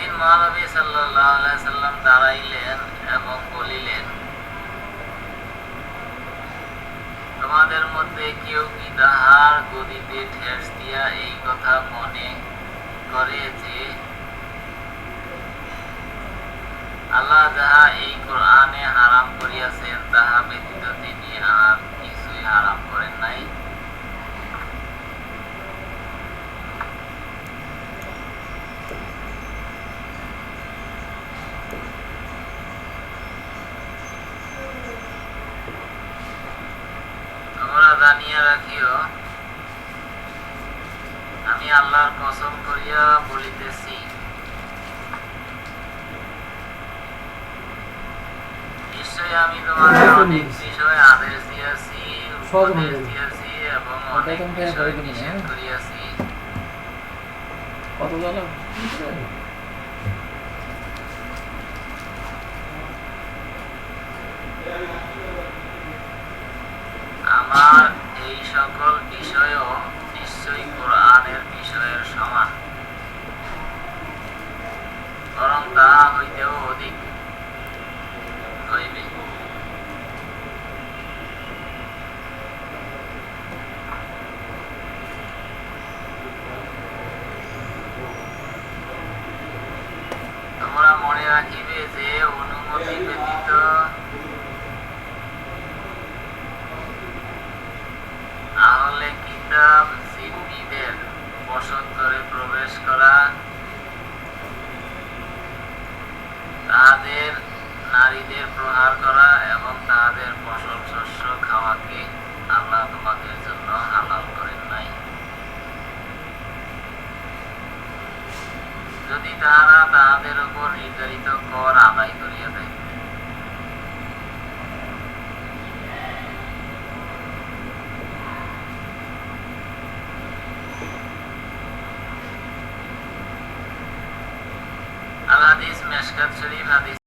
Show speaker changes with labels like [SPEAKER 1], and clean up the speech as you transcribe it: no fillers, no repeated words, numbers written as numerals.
[SPEAKER 1] একদিন মহানবী সাল্লাল্লাহু আলাইহি সাল্লাম দাঁড়াইলেন এবং বলিলেন, তোমাদের মধ্যে কেউ কি তাহার গদিতে ঠেস দিয়া এই কথা মনে করে যে আল্লাহ যাহা এই কোরআনে হারাম করিয়াছেন তাহা ব্যতীত তিনি আর কিছুই হারাম করেন নাই? তোমরা জানিয়া রাখিও, আমি আল্লাহর কসম করিয়া বলিতেছি, নিশ্চয়ই আমি তোমাদের অনেক বিষয় আদেশ দিয়াছি, উপদেশ দিয়াছি এবং অনেক বিষয় নিষেধ করিয়াছি।
[SPEAKER 2] কত জানো?
[SPEAKER 1] আমার এই সকল বিষয়ও নিশ্চয়ই কোরআনের বিষয়ের সমান, বরং তাহা হইতেও অধিক হইবে। তোমরা মনে রাখিবে যে অনুমতি ব্যতীত আহলে কিতাব জিম্মিদের বসত করে প্রবেশ করা, তাহাদের নারীদের প্রহার করা এবং তাহাদের ফসল শস্য খাওয়াকে আল্লাহ তোমাদের জন্য হালাল করেন নাই, যদি তাহারা তাহাদের উপর নির্ধারিত কর আদায় করিয়া দেয়। আল হাদিস, মেশকাত শরীফ হাদিস।